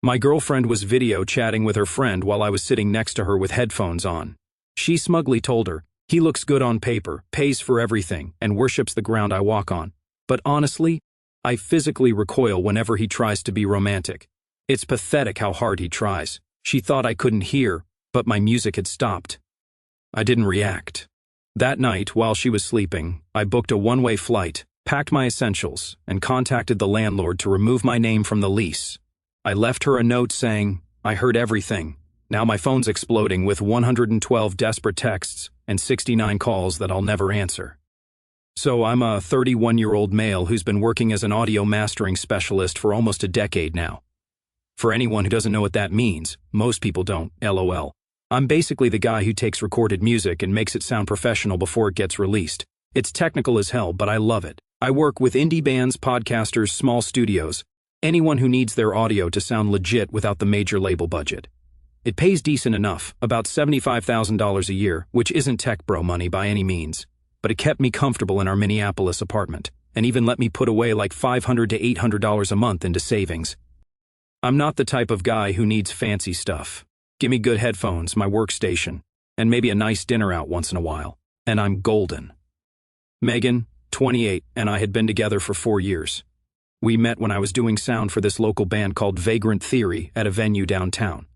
My girlfriend was video chatting with her friend while I was sitting next to her with headphones on. She smugly told her, "He looks good on paper, pays for everything, and worships the ground I walk on. But honestly, I physically recoil whenever he tries to be romantic. It's pathetic how hard he tries." She thought I couldn't hear, but my music had stopped. I didn't react. That night, while she was sleeping, I booked a one-way flight, packed my essentials, and contacted the landlord to remove my name from the lease. I left her a note saying, "I heard everything. Now my phone's exploding with 112 desperate texts and 69 calls that I'll never answer." So I'm a 31-year-old male who's been working as an audio mastering specialist for almost a decade now. For anyone who doesn't know what that means, most people don't, LOL. I'm basically the guy who takes recorded music and makes it sound professional before it gets released. It's technical as hell, but I love it. I work with indie bands, podcasters, small studios, anyone who needs their audio to sound legit without the major label budget. It pays decent enough, about $75,000 a year, which isn't tech bro money by any means, but it kept me comfortable in our Minneapolis apartment, and even let me put away like $500 to $800 a month into savings. I'm not the type of guy who needs fancy stuff. Give me good headphones, my workstation, and maybe a nice dinner out once in a while, and I'm golden. Megan, 28, and I had been together for 4 years. We met when I was doing sound for this local band called Vagrant Theory at a venue downtown.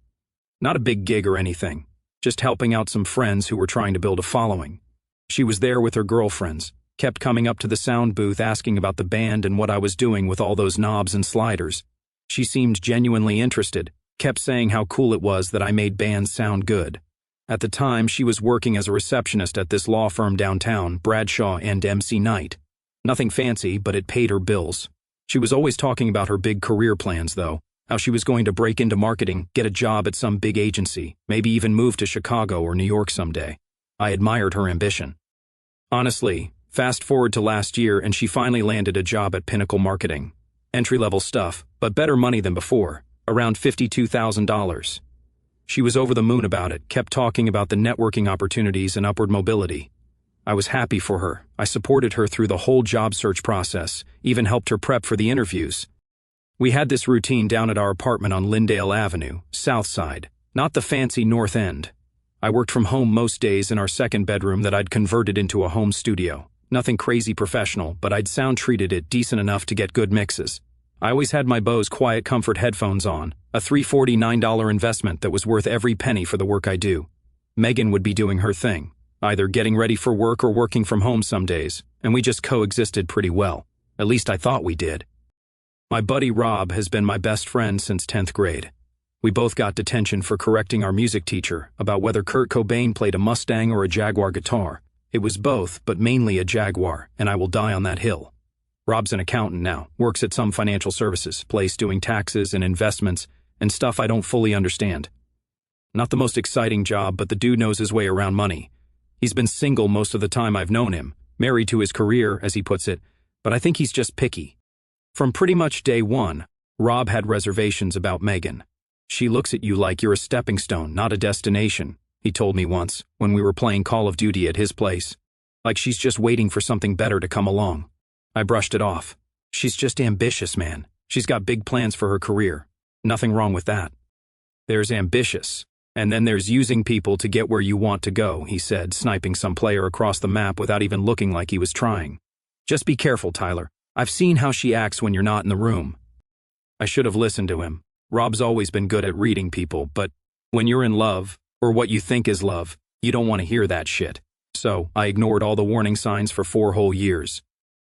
Not a big gig or anything, just helping out some friends who were trying to build a following. She was there with her girlfriends, kept coming up to the sound booth asking about the band and what I was doing with all those knobs and sliders. She seemed genuinely interested, kept saying how cool it was that I made bands sound good. At the time, she was working as a receptionist at this law firm downtown, Bradshaw and MC Knight. Nothing fancy, but it paid her bills. She was always talking about her big career plans, though, how she was going to break into marketing, get a job at some big agency, maybe even move to Chicago or New York someday. I admired her ambition. Honestly, fast forward to last year and she finally landed a job at Pinnacle Marketing. Entry-level stuff, but better money than before, around $52,000. She was over the moon about it, kept talking about the networking opportunities and upward mobility. I was happy for her. I supported her through the whole job search process, even helped her prep for the interviews. We had this routine down at our apartment on Lyndale Avenue, South Side, not the fancy North End. I worked from home most days in our second bedroom that I'd converted into a home studio. Nothing crazy professional, but I'd sound treated it decent enough to get good mixes. I always had my Bose Quiet Comfort headphones on, a $349 investment that was worth every penny for the work I do. Megan would be doing her thing, either getting ready for work or working from home some days, and we just coexisted pretty well. At least I thought we did. My buddy Rob has been my best friend since 10th grade. We both got detention for correcting our music teacher about whether Kurt Cobain played a Mustang or a Jaguar guitar. It was both, but mainly a Jaguar, and I will die on that hill. Rob's an accountant now, works at some financial services place doing taxes and investments and stuff I don't fully understand. Not the most exciting job, but the dude knows his way around money. He's been single most of the time I've known him, married to his career, as he puts it, but I think he's just picky. From pretty much day one, Rob had reservations about Megan. "She looks at you like you're a stepping stone, not a destination," he told me once, when we were playing Call of Duty at his place. "Like she's just waiting for something better to come along." I brushed it off. "She's just ambitious, man. She's got big plans for her career. Nothing wrong with that." "There's ambitious, and then there's using people to get where you want to go," he said, sniping some player across the map without even looking like he was trying. "Just be careful, Tyler. I've seen how she acts when you're not in the room." I should have listened to him. Rob's always been good at reading people, but when you're in love, or what you think is love, you don't want to hear that shit. So I ignored all the warning signs for 4 whole years.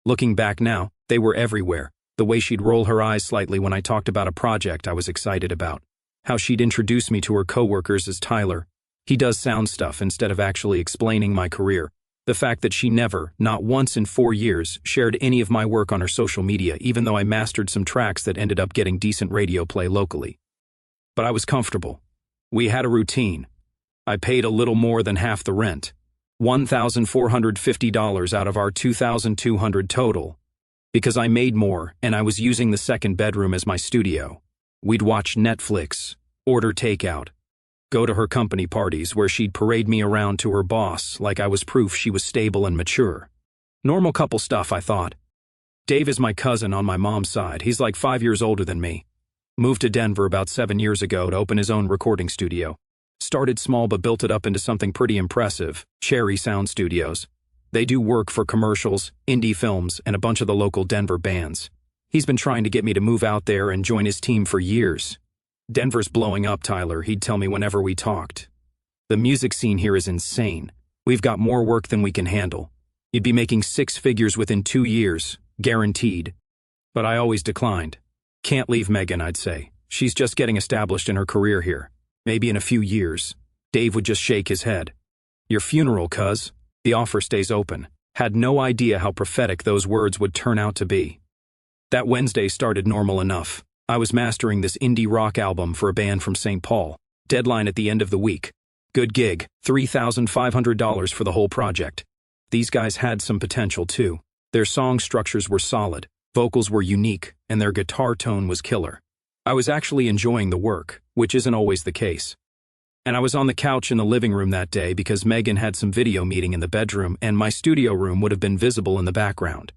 Looking back now, they were everywhere. The way she'd roll her eyes slightly when I talked about a project I was excited about. How she'd introduce me to her coworkers as Tyler. He does sound stuff instead of actually explaining my career. The fact that she never, not once in 4 years, shared any of my work on her social media, even though I mastered some tracks that ended up getting decent radio play locally. But I was comfortable. We had a routine. I paid a little more than half the rent. $1,450 out of our $2,200 total. Because I made more, and I was using the second bedroom as my studio. We'd watch Netflix, order takeout, go to her company parties where she'd parade me around to her boss like I was proof she was stable and mature. Normal couple stuff, I thought. Dave is my cousin on my mom's side. He's like 5 years older than me. Moved to Denver about 7 years ago to open his own recording studio. Started small but built it up into something pretty impressive, Cherry Sound Studios. They do work for commercials, indie films, and a bunch of the local Denver bands. He's been trying to get me to move out there and join his team for years. Denver's blowing up, Tyler, he'd tell me whenever we talked. The music scene here is insane. We've got more work than we can handle. You'd be making 6 figures within 2 years, guaranteed. But I always declined. Can't leave Megan, I'd say. She's just getting established in her career here. Maybe in a few years. Dave would just shake his head. Your funeral, cuz. The offer stays open. Had no idea how prophetic those words would turn out to be. That Wednesday started normal enough. I was mastering this indie rock album for a band from St. Paul. Deadline at the end of the week. Good gig, $3,500 for the whole project. These guys had some potential too. Their song structures were solid, vocals were unique, and their guitar tone was killer. I was actually enjoying the work, which isn't always the case. And I was on the couch in the living room that day because Megan had some video meeting in the bedroom and my studio room would have been visible in the background.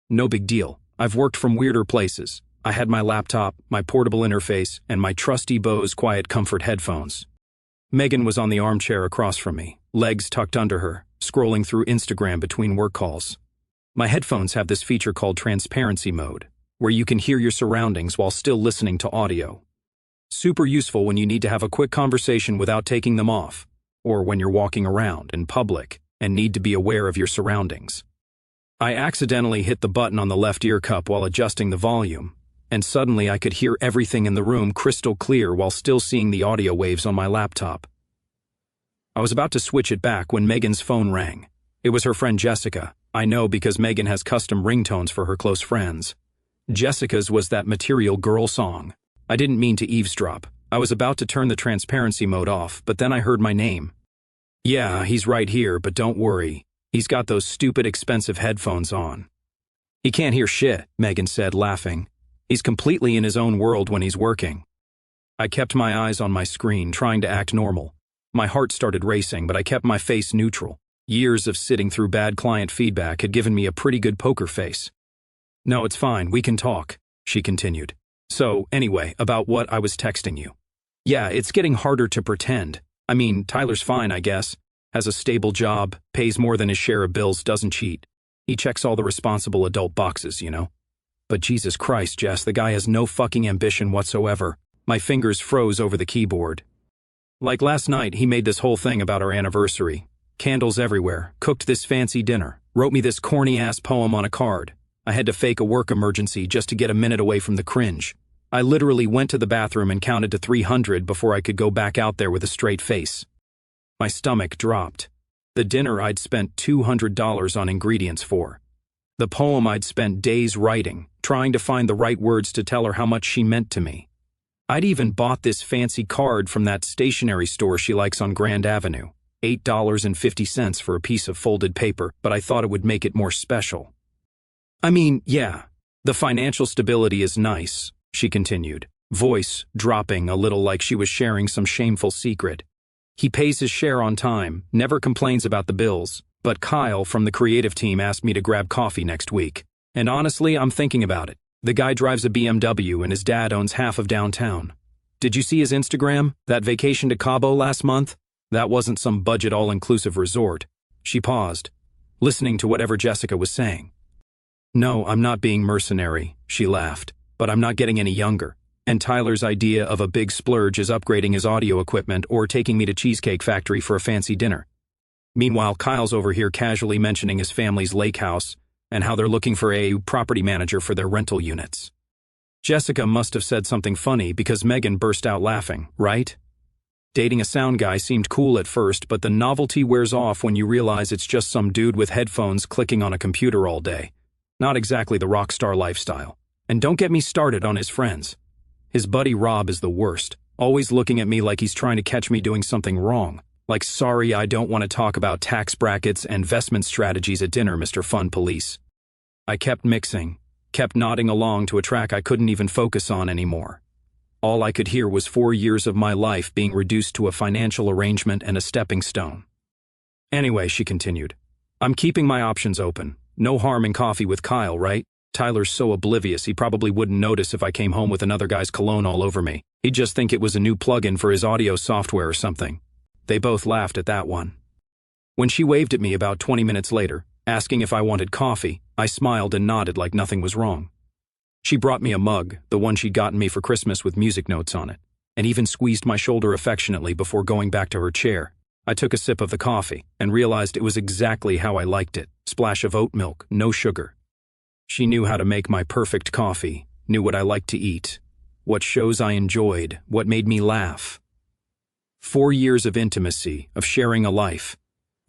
No big deal. I've worked from weirder places. I had my laptop, my portable interface, and my trusty Bose Quiet Comfort headphones. Megan was on the armchair across from me, legs tucked under her, scrolling through Instagram between work calls. My headphones have this feature called transparency mode, where you can hear your surroundings while still listening to audio. Super useful when you need to have a quick conversation without taking them off, or when you're walking around in public and need to be aware of your surroundings. I accidentally hit the button on the left ear cup while adjusting the volume, and suddenly I could hear everything in the room crystal clear while still seeing the audio waves on my laptop. I was about to switch it back when Megan's phone rang. It was her friend Jessica. I know because Megan has custom ringtones for her close friends. Jessica's was that Material Girl song. I didn't mean to eavesdrop. I was about to turn the transparency mode off, but then I heard my name. Yeah, he's right here, but don't worry. He's got those stupid expensive headphones on. He can't hear shit, Megan said, laughing. He's completely in his own world when he's working. I kept my eyes on my screen, trying to act normal. My heart started racing, but I kept my face neutral. Years of sitting through bad client feedback had given me a pretty good poker face. No, it's fine, we can talk, she continued. So, anyway, about what I was texting you. Yeah, it's getting harder to pretend. I mean, Tyler's fine, I guess. Has a stable job, pays more than his share of bills, doesn't cheat. He checks all the responsible adult boxes, you know? But Jesus Christ, Jess, the guy has no fucking ambition whatsoever. My fingers froze over the keyboard. Like last night, he made this whole thing about our anniversary. Candles everywhere, cooked this fancy dinner, wrote me this corny-ass poem on a card. I had to fake a work emergency just to get a minute away from the cringe. I literally went to the bathroom and counted to 300 before I could go back out there with a straight face. My stomach dropped. The dinner I'd spent $200 on ingredients for. The poem I'd spent days writing, trying to find the right words to tell her how much she meant to me. I'd even bought this fancy card from that stationery store she likes on Grand Avenue. $8.50 for a piece of folded paper, but I thought it would make it more special. I mean, yeah, the financial stability is nice, she continued, voice dropping a little like she was sharing some shameful secret. He pays his share on time, never complains about the bills, but Kyle from the creative team asked me to grab coffee next week. And honestly, I'm thinking about it. The guy drives a BMW and his dad owns half of downtown. Did you see his Instagram? That vacation to Cabo last month? That wasn't some budget all-inclusive resort. She paused, listening to whatever Jessica was saying. No, I'm not being mercenary, she laughed, but I'm not getting any younger. And Tyler's idea of a big splurge is upgrading his audio equipment or taking me to Cheesecake Factory for a fancy dinner. Meanwhile, Kyle's over here casually mentioning his family's lake house and how they're looking for a property manager for their rental units. Jessica must have said something funny because Megan burst out laughing, right? Dating a sound guy seemed cool at first, but the novelty wears off when you realize it's just some dude with headphones clicking on a computer all day. Not exactly the rock star lifestyle. And don't get me started on his friends. His buddy Rob is the worst, always looking at me like he's trying to catch me doing something wrong. Like, sorry, I don't want to talk about tax brackets and investment strategies at dinner, Mr. Fun Police. I kept mixing, kept nodding along to a track I couldn't even focus on anymore. All I could hear was 4 years of my life being reduced to a financial arrangement and a stepping stone. Anyway, she continued, I'm keeping my options open. No harm in coffee with Kyle, right? Tyler's so oblivious he probably wouldn't notice if I came home with another guy's cologne all over me. He'd just think it was a new plugin for his audio software or something. They both laughed at that one. When she waved at me about 20 minutes later, asking if I wanted coffee, I smiled and nodded like nothing was wrong. She brought me a mug, the one she'd gotten me for Christmas with music notes on it, and even squeezed my shoulder affectionately before going back to her chair. I took a sip of the coffee and realized it was exactly how I liked it. Splash of oat milk, no sugar. She knew how to make my perfect coffee, knew what I liked to eat, what shows I enjoyed, what made me laugh. 4 years of intimacy, of sharing a life.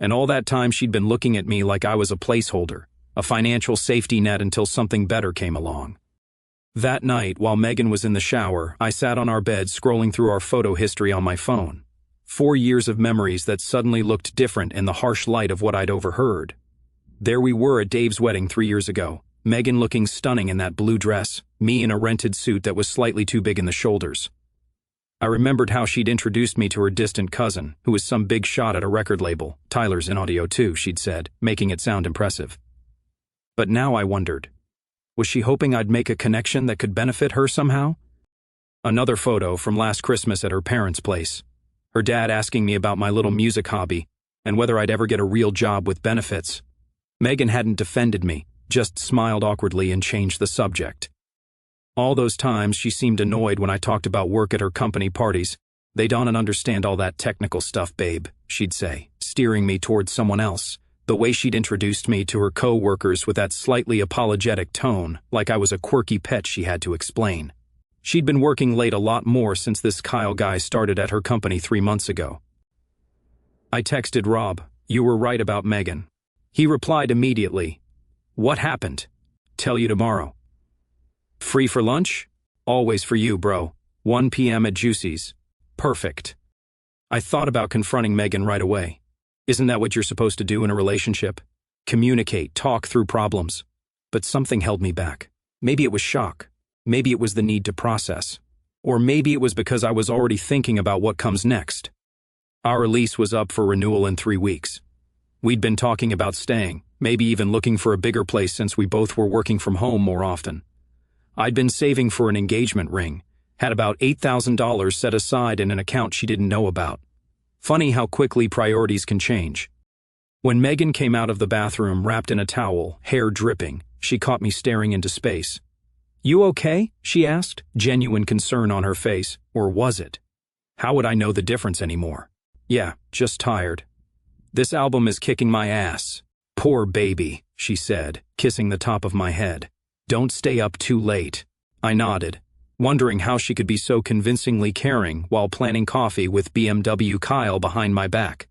And all that time she'd been looking at me like I was a placeholder, a financial safety net until something better came along. That night, while Megan was in the shower, I sat on our bed scrolling through our photo history on my phone. 4 years of memories that suddenly looked different in the harsh light of what I'd overheard. There we were at Dave's wedding 3 years ago, Megan looking stunning in that blue dress, me in a rented suit that was slightly too big in the shoulders. I remembered how she'd introduced me to her distant cousin, who was some big shot at a record label. Tyler's in audio too, she'd said, making it sound impressive. But now I wondered, was she hoping I'd make a connection that could benefit her somehow? Another photo from last Christmas at her parents' place. Her dad asking me about my little music hobby and whether I'd ever get a real job with benefits. Megan hadn't defended me, just smiled awkwardly and changed the subject. All those times she seemed annoyed when I talked about work at her company parties. "They don't understand all that technical stuff, babe," she'd say, steering me towards someone else. The way she'd introduced me to her co-workers with that slightly apologetic tone, like I was a quirky pet she had to explain. She'd been working late a lot more since this Kyle guy started at her company 3 months ago. I texted Rob, "You were right about Megan." He replied immediately, "What happened? Tell you tomorrow." "Free for lunch?" "Always for you, bro. 1 p.m. at Juicy's." "Perfect." I thought about confronting Megan right away. Isn't that what you're supposed to do in a relationship? Communicate, talk through problems. But something held me back. Maybe it was shock. Maybe it was the need to process. Or maybe it was because I was already thinking about what comes next. Our lease was up for renewal in 3 weeks. We'd been talking about staying, maybe even looking for a bigger place since we both were working from home more often. I'd been saving for an engagement ring, had about $8,000 set aside in an account she didn't know about. Funny how quickly priorities can change. When Megan came out of the bathroom wrapped in a towel, hair dripping, she caught me staring into space. "You okay?" she asked, genuine concern on her face. Or was it? How would I know the difference anymore? "Yeah, just tired. This album is kicking my ass." "Poor baby," she said, kissing the top of my head. "Don't stay up too late." I nodded, wondering how she could be so convincingly caring while planning coffee with BMW Kyle behind my back.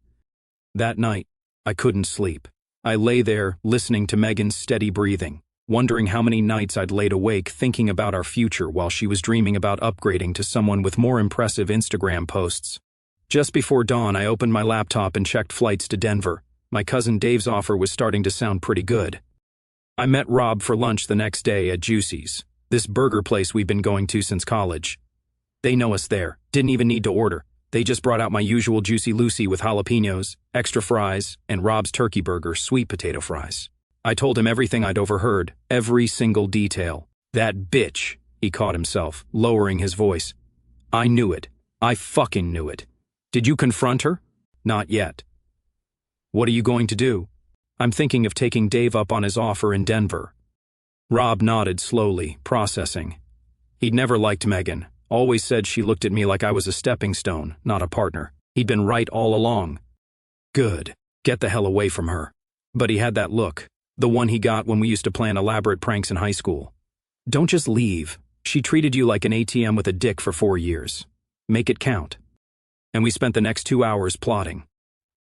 That night, I couldn't sleep. I lay there, listening to Megan's steady breathing, wondering how many nights I'd laid awake thinking about our future while she was dreaming about upgrading to someone with more impressive Instagram posts. Just before dawn, I opened my laptop and checked flights to Denver. My cousin Dave's offer was starting to sound pretty good. I met Rob for lunch the next day at Juicy's, this burger place we've been going to since college. They know us there, didn't even need to order. They just brought out my usual Juicy Lucy with jalapenos, extra fries, and Rob's turkey burger, sweet potato fries. I told him everything I'd overheard, every single detail. "That bitch," he caught himself, lowering his voice. "I knew it. I fucking knew it." "Did you confront her?" "Not yet." "What are you going to do?" "I'm thinking of taking Dave up on his offer in Denver." Rob nodded slowly, processing. He'd never liked Megan, always said she looked at me like I was a stepping stone, not a partner. He'd been right all along. Good. Get the hell away from her. But he had that look, the one he got when we used to plan elaborate pranks in high school. "Don't just leave. She treated you like an ATM with a dick for 4 years. Make it count." And we spent the next 2 hours plotting.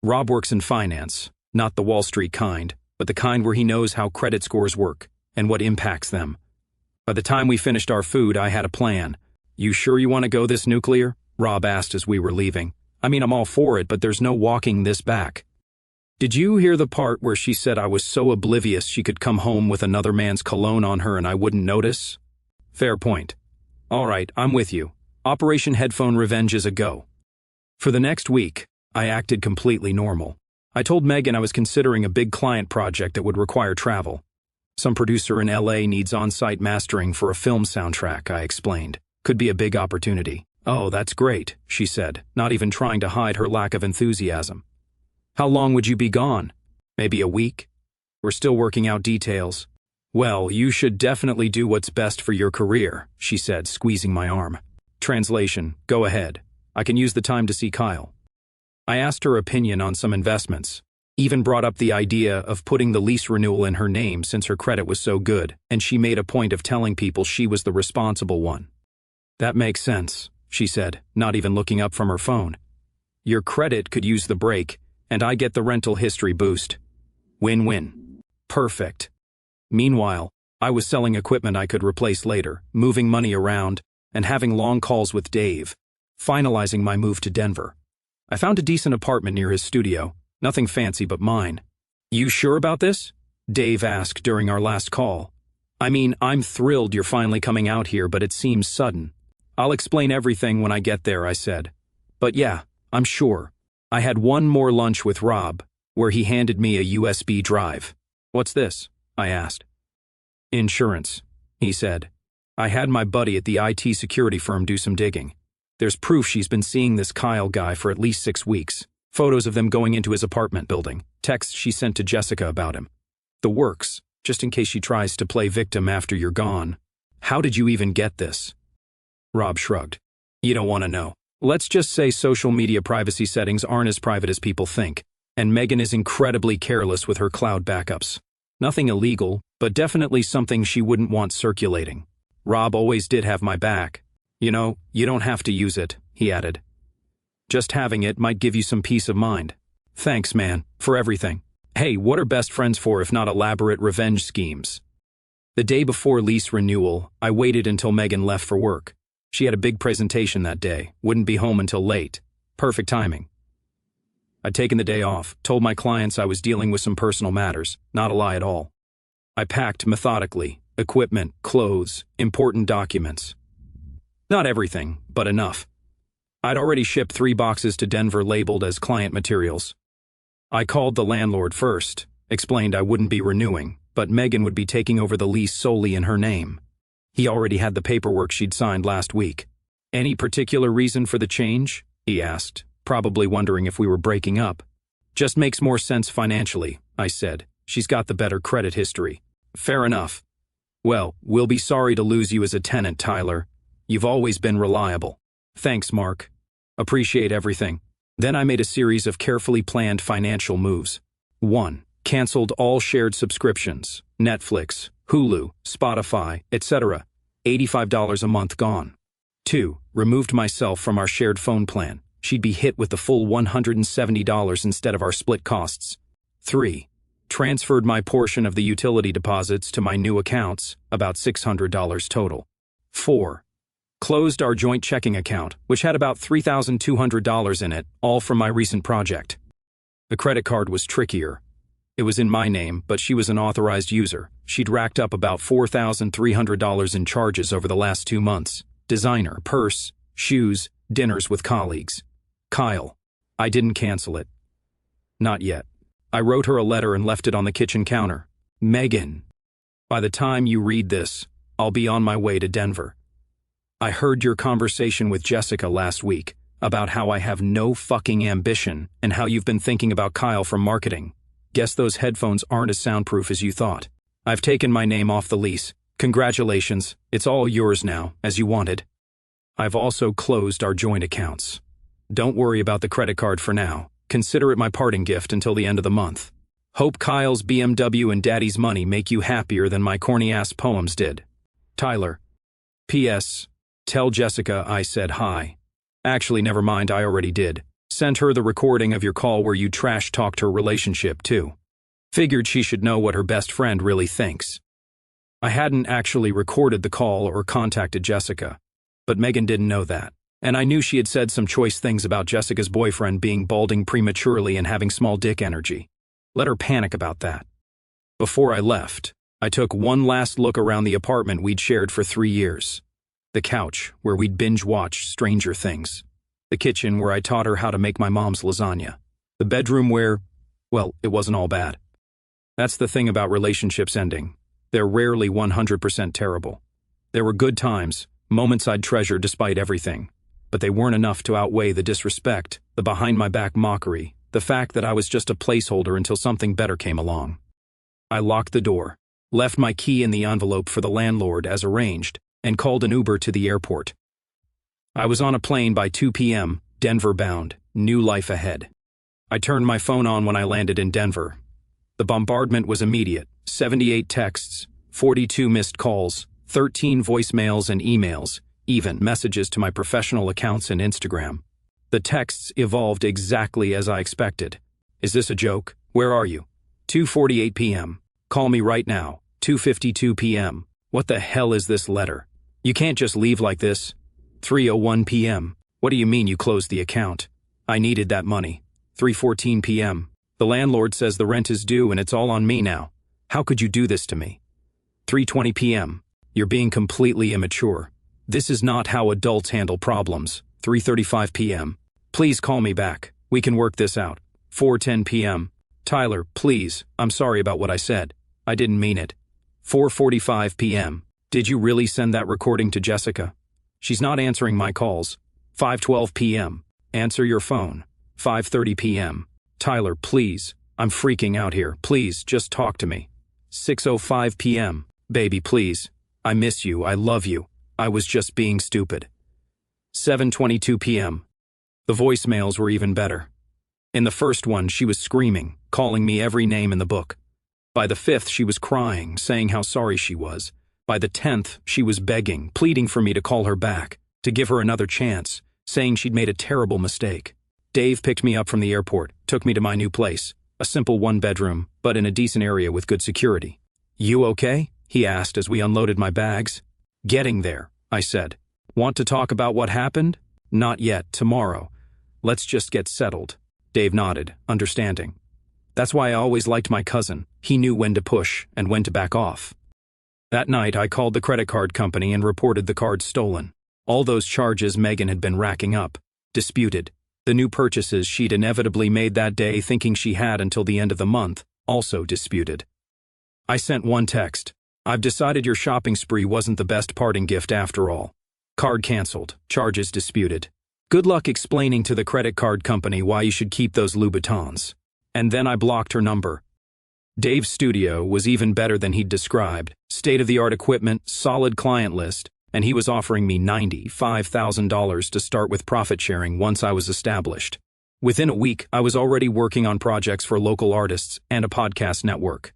Rob works in finance, not the Wall Street kind, but the kind where he knows how credit scores work and what impacts them. By the time we finished our food, I had a plan. "You sure you want to go this nuclear?" Rob asked as we were leaving. "I mean, I'm all for it, but there's no walking this back." "Did you hear the part where she said I was so oblivious she could come home with another man's cologne on her and I wouldn't notice?" "Fair point. All right, I'm with you. Operation Headphone Revenge is a go." For the next week, I acted completely normal. I told Megan I was considering a big client project that would require travel. Some producer in LA needs on-site mastering for a film soundtrack, I explained. Could be a big opportunity. Oh, that's great, she said, not even trying to hide her lack of enthusiasm. How long would you be gone? Maybe a week? We're still working out details. Well, you should definitely do what's best for your career, she said, squeezing my arm. Translation, go ahead. I can use the time to see Kyle. I asked her opinion on some investments. Even brought up the idea of putting the lease renewal in her name since her credit was so good, and she made a point of telling people she was the responsible one. That makes sense, she said, not even looking up from her phone. Your credit could use the break, and I get the rental history boost. Win-win. Perfect. Meanwhile, I was selling equipment I could replace later, moving money around, and having long calls with Dave, finalizing my move to Denver. I found a decent apartment near his studio, nothing fancy but mine. You sure about this? Dave asked during our last call. I mean, I'm thrilled you're finally coming out here, but it seems sudden. I'll explain everything when I get there, I said. But yeah, I'm sure. I had one more lunch with Rob, where he handed me a USB drive. What's this? I asked. Insurance, he said. I had my buddy at the IT security firm do some digging. There's proof she's been seeing this Kyle guy for at least 6 weeks. Photos of them going into his apartment building. Texts she sent to Jessica about him. The works, just in case she tries to play victim after you're gone. How did you even get this? Rob shrugged. You don't want to know. Let's just say social media privacy settings aren't as private as people think, and Megan is incredibly careless with her cloud backups. Nothing illegal, but definitely something she wouldn't want circulating. Rob always did have my back. You know, you don't have to use it, he added. Just having it might give you some peace of mind. Thanks, man, for everything. Hey, what are best friends for if not elaborate revenge schemes? The day before lease renewal, I waited until Megan left for work. She had a big presentation that day, wouldn't be home until late. Perfect timing. I'd taken the day off, told my clients I was dealing with some personal matters, not a lie at all. I packed methodically, equipment, clothes, important documents. Not everything, but enough. I'd already shipped 3 boxes to Denver labeled as client materials. I called the landlord first, explained I wouldn't be renewing, but Megan would be taking over the lease solely in her name. He already had the paperwork she'd signed last week. Any particular reason for the change? He asked, probably wondering if we were breaking up. Just makes more sense financially, I said. She's got the better credit history. Fair enough. Well, we'll be sorry to lose you as a tenant, Tyler. You've always been reliable. Thanks, Mark. Appreciate everything. Then I made a series of carefully planned financial moves. 1. Canceled all shared subscriptions, Netflix, Hulu, Spotify, etc. $85 a month gone. 2. Removed myself from our shared phone plan. She'd be hit with the full $170 instead of our split costs. 3. Transferred my portion of the utility deposits to my new accounts, about $600 total. 4. Closed our joint checking account, which had about $3,200 in it, all from my recent project. The credit card was trickier. It was in my name, but she was an authorized user. She'd racked up about $4,300 in charges over the last 2 months. Designer, purse, shoes, dinners with colleagues. Kyle. I didn't cancel it. Not yet. I wrote her a letter and left it on the kitchen counter. Megan. By the time you read this, I'll be on my way to Denver. I heard your conversation with Jessica last week about how I have no fucking ambition and how you've been thinking about Kyle from marketing. Guess those headphones aren't as soundproof as you thought. I've taken my name off the lease. Congratulations, it's all yours now, as you wanted. I've also closed our joint accounts. Don't worry about the credit card for now. Consider it my parting gift until the end of the month. Hope Kyle's BMW and Daddy's money make you happier than my corny-ass poems did. Tyler. P.S. Tell Jessica I said hi. Actually, never mind, I already did. Sent her the recording of your call where you trash-talked her relationship, too. Figured she should know what her best friend really thinks. I hadn't actually recorded the call or contacted Jessica, but Megan didn't know that. And I knew she had said some choice things about Jessica's boyfriend being balding prematurely and having small dick energy. Let her panic about that. Before I left, I took one last look around the apartment we'd shared for 3 years. The couch, where we'd binge-watched Stranger Things. The kitchen, where I taught her how to make my mom's lasagna. The bedroom where, well, it wasn't all bad. That's the thing about relationships ending. They're rarely 100% terrible. There were good times, moments I'd treasure despite everything. But they weren't enough to outweigh the disrespect, the behind-my-back mockery, the fact that I was just a placeholder until something better came along. I locked the door, left my key in the envelope for the landlord as arranged, and called an Uber to the airport. I was on a plane by 2 p.m., Denver bound, new life ahead. I turned my phone on when I landed in Denver. The bombardment was immediate: 78 texts, 42 missed calls, 13 voicemails and emails, even messages to my professional accounts and Instagram. The texts evolved exactly as I expected. Is this a joke? Where are you? 2:48 p.m. Call me right now. 2:52 p.m. What the hell is this letter? You can't just leave like this. 3:01 p.m. What do you mean you closed the account? I needed that money. 3:14 p.m. The landlord says the rent is due and it's all on me now. How could you do this to me? 3:20 p.m. You're being completely immature. This is not how adults handle problems. 3:35 p.m. Please call me back. We can work this out. 4:10 p.m. Tyler, please, I'm sorry about what I said. I didn't mean it. 4:45 p.m. Did you really send that recording to Jessica? She's not answering my calls. 5:12 p.m. Answer your phone. 5:30 p.m. Tyler, please, I'm freaking out here. Please, just talk to me. 6:05 p.m. Baby, please. I miss you. I love you. I was just being stupid. 7:22 p.m. The voicemails were even better. In the first one, she was screaming, calling me every name in the book. By the 5th, she was crying, saying how sorry she was. By the 10th, she was begging, pleading for me to call her back, to give her another chance, saying she'd made a terrible mistake. Dave picked me up from the airport, took me to my new place, a simple one-bedroom, but in a decent area with good security. You okay? He asked as we unloaded my bags. Getting there, I said. Want to talk about what happened? Not yet, tomorrow. Let's just get settled. Dave nodded, understanding. That's why I always liked my cousin. He knew when to push and when to back off. That night, I called the credit card company and reported the cards stolen. All those charges Megan had been racking up. Disputed. The new purchases she'd inevitably made that day thinking she had until the end of the month, also disputed. I sent one text. I've decided your shopping spree wasn't the best parting gift after all. Card canceled. Charges disputed. Good luck explaining to the credit card company why you should keep those Louboutins. And then I blocked her number. Dave's studio was even better than he'd described. State-of-the-art equipment, solid client list, and he was offering me $95,000 to start with profit sharing once I was established. Within a week, I was already working on projects for local artists and a podcast network.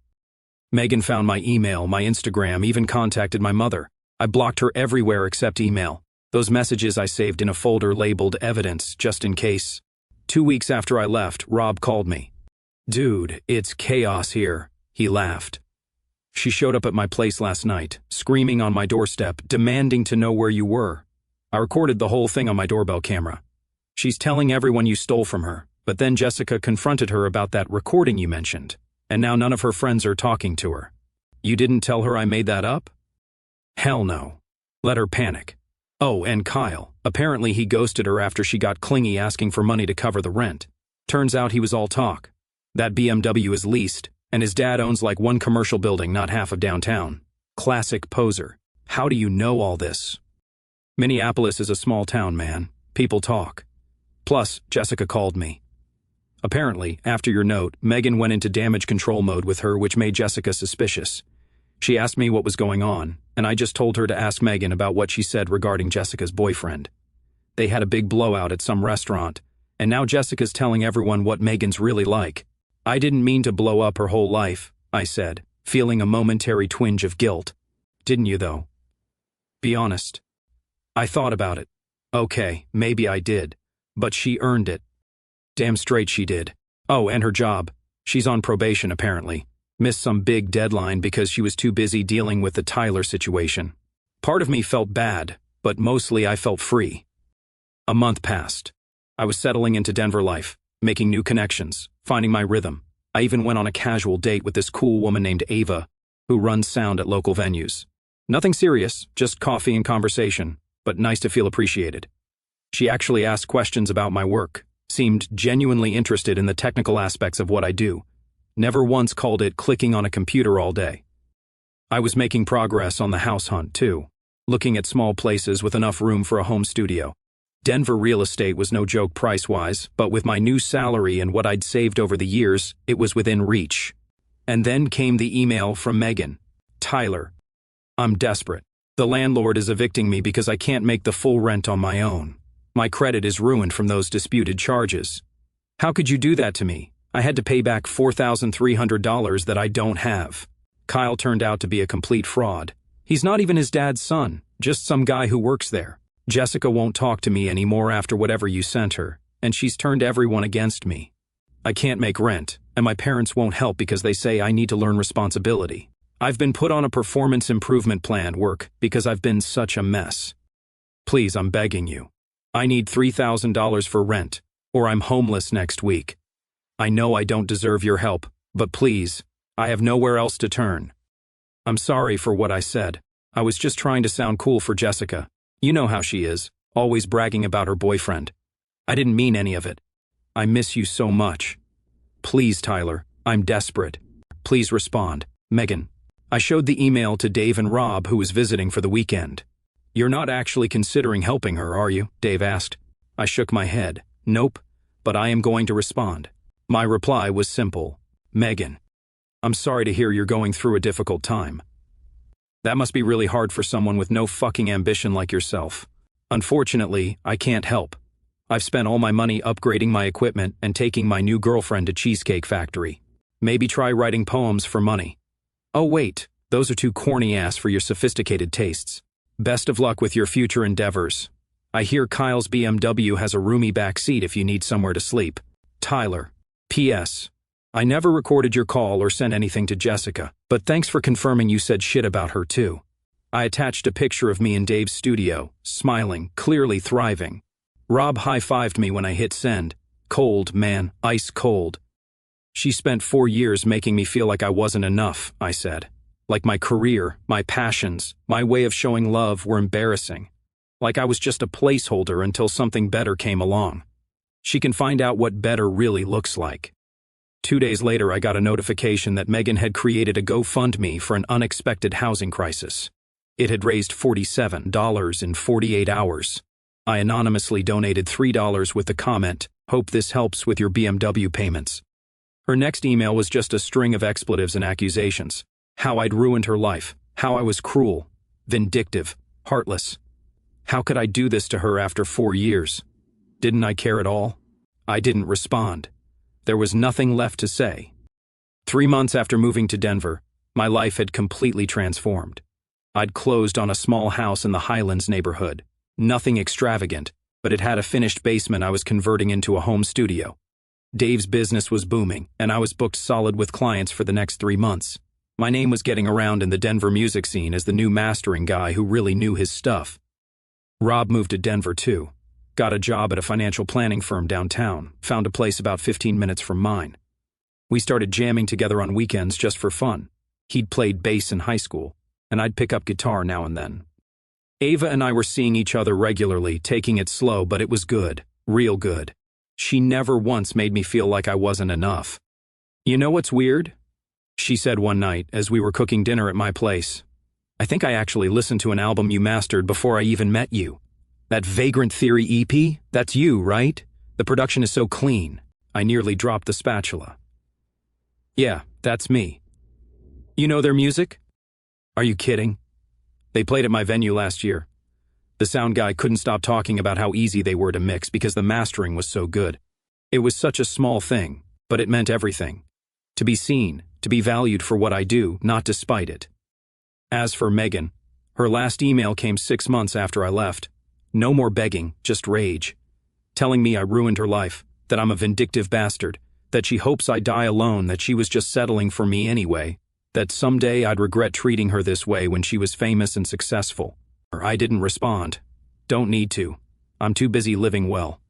Megan found my email, my Instagram, even contacted my mother. I blocked her everywhere except email. Those messages I saved in a folder labeled evidence, just in case. 2 weeks after I left, Rob called me. Dude, it's chaos here, he laughed. She showed up at my place last night, screaming on my doorstep, demanding to know where you were. I recorded the whole thing on my doorbell camera. She's telling everyone you stole from her, but then Jessica confronted her about that recording you mentioned, and now none of her friends are talking to her. You didn't tell her I made that up? Hell no. Let her panic. Oh, and Kyle. Apparently he ghosted her after she got clingy asking for money to cover the rent. Turns out he was all talk. That BMW is leased, and his dad owns like one commercial building, not half of downtown. Classic poser. How do you know all this? Minneapolis is a small town, man. People talk. Plus, Jessica called me. Apparently, after your note, Megan went into damage control mode with her, which made Jessica suspicious. She asked me what was going on, and I just told her to ask Megan about what she said regarding Jessica's boyfriend. They had a big blowout at some restaurant, and now Jessica's telling everyone what Megan's really like. I didn't mean to blow up her whole life, I said, feeling a momentary twinge of guilt. Didn't you, though? Be honest. I thought about it. Okay, maybe I did. But she earned it. Damn straight she did. Oh, and her job. She's on probation, apparently. Missed some big deadline because she was too busy dealing with the Tyler situation. Part of me felt bad, but mostly I felt free. A month passed. I was settling into Denver life, making new connections, finding my rhythm. I even went on a casual date with this cool woman named Ava, who runs sound at local venues. Nothing serious, just coffee and conversation, but nice to feel appreciated. She actually asked questions about my work, seemed genuinely interested in the technical aspects of what I do. Never once called it clicking on a computer all day. I was making progress on the house hunt, too, looking at small places with enough room for a home studio. Denver real estate was no joke price-wise, but with my new salary and what I'd saved over the years, it was within reach. And then came the email from Megan. Tyler, I'm desperate. The landlord is evicting me because I can't make the full rent on my own. My credit is ruined from those disputed charges. How could you do that to me? I had to pay back $4,300 that I don't have. Kyle turned out to be a complete fraud. He's not even his dad's son, just some guy who works there. Jessica won't talk to me anymore after whatever you sent her, and she's turned everyone against me. I can't make rent, and my parents won't help because they say I need to learn responsibility. I've been put on a performance improvement plan work because I've been such a mess. Please, I'm begging you. I need $3,000 for rent, or I'm homeless next week. I know I don't deserve your help, but please, I have nowhere else to turn. I'm sorry for what I said. I was just trying to sound cool for Jessica. You know how she is, always bragging about her boyfriend. I didn't mean any of it. I miss you so much. Please, Tyler, I'm desperate. Please respond. Megan. I showed the email to Dave and Rob, who was visiting for the weekend. You're not actually considering helping her, are you? Dave asked. I shook my head. Nope, but I am going to respond. My reply was simple. Megan. I'm sorry to hear you're going through a difficult time. That must be really hard for someone with no fucking ambition like yourself. Unfortunately, I can't help. I've spent all my money upgrading my equipment and taking my new girlfriend to Cheesecake Factory. Maybe try writing poems for money. Oh wait, those are too corny-ass for your sophisticated tastes. Best of luck with your future endeavors. I hear Kyle's BMW has a roomy back seat if you need somewhere to sleep. Tyler. P.S. I never recorded your call or sent anything to Jessica, but thanks for confirming you said shit about her too. I attached a picture of me in Dave's studio, smiling, clearly thriving. Rob high-fived me when I hit send. Cold, man, ice cold. She spent 4 years making me feel like I wasn't enough, I said. Like my career, my passions, my way of showing love were embarrassing. Like I was just a placeholder until something better came along. She can find out what better really looks like. 2 days later, I got a notification that Megan had created a GoFundMe for an unexpected housing crisis. It had raised $47 in 48 hours. I anonymously donated $3 with the comment, "Hope this helps with your BMW payments." Her next email was just a string of expletives and accusations. How I'd ruined her life, how I was cruel, vindictive, heartless. How could I do this to her after 4 years? Didn't I care at all? I didn't respond. There was nothing left to say. 3 months after moving to Denver, my life had completely transformed. I'd closed on a small house in the Highlands neighborhood. Nothing extravagant, but it had a finished basement I was converting into a home studio. Dave's business was booming, and I was booked solid with clients for the next 3 months. My name was getting around in the Denver music scene as the new mastering guy who really knew his stuff. Rob moved to Denver too. Got a job at a financial planning firm downtown, found a place about 15 minutes from mine. We started jamming together on weekends just for fun. He'd played bass in high school, and I'd pick up guitar now and then. Ava and I were seeing each other regularly, taking it slow, but it was good, real good. She never once made me feel like I wasn't enough. You know what's weird? She said one night as we were cooking dinner at my place. I think I actually listened to an album you mastered before I even met you. That Vagrant Theory EP? That's you, right? The production is so clean. I nearly dropped the spatula. Yeah, that's me. You know their music? Are you kidding? They played at my venue last year. The sound guy couldn't stop talking about how easy they were to mix because the mastering was so good. It was such a small thing, but it meant everything. To be seen, to be valued for what I do, not despite it. As for Megan, her last email came 6 months after I left. No more begging, just rage. Telling me I ruined her life, that I'm a vindictive bastard, that she hopes I die alone, that she was just settling for me anyway, that someday I'd regret treating her this way when she was famous and successful. I didn't respond. Don't need to. I'm too busy living well.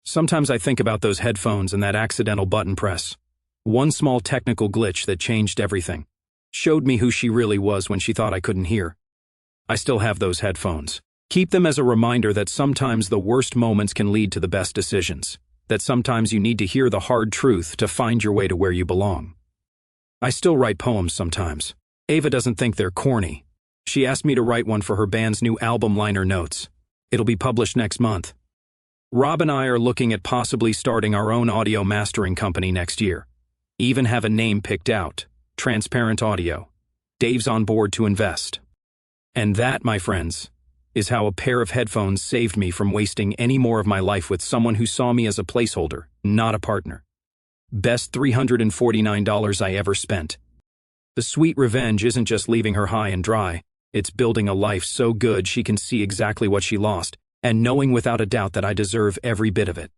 Sometimes I think about those headphones and that accidental button press. One small technical glitch that changed everything. Showed me who she really was when she thought I couldn't hear. I still have those headphones. Keep them as a reminder that sometimes the worst moments can lead to the best decisions. That sometimes you need to hear the hard truth to find your way to where you belong. I still write poems sometimes. Ava doesn't think they're corny. She asked me to write one for her band's new album liner notes. It'll be published next month. Rob and I are looking at possibly starting our own audio mastering company next year. Even have a name picked out, Transparent Audio. Dave's on board to invest. And that, my friends, is how a pair of headphones saved me from wasting any more of my life with someone who saw me as a placeholder, not a partner. Best $349 I ever spent. The sweet revenge isn't just leaving her high and dry, it's building a life so good she can see exactly what she lost, and knowing without a doubt that I deserve every bit of it.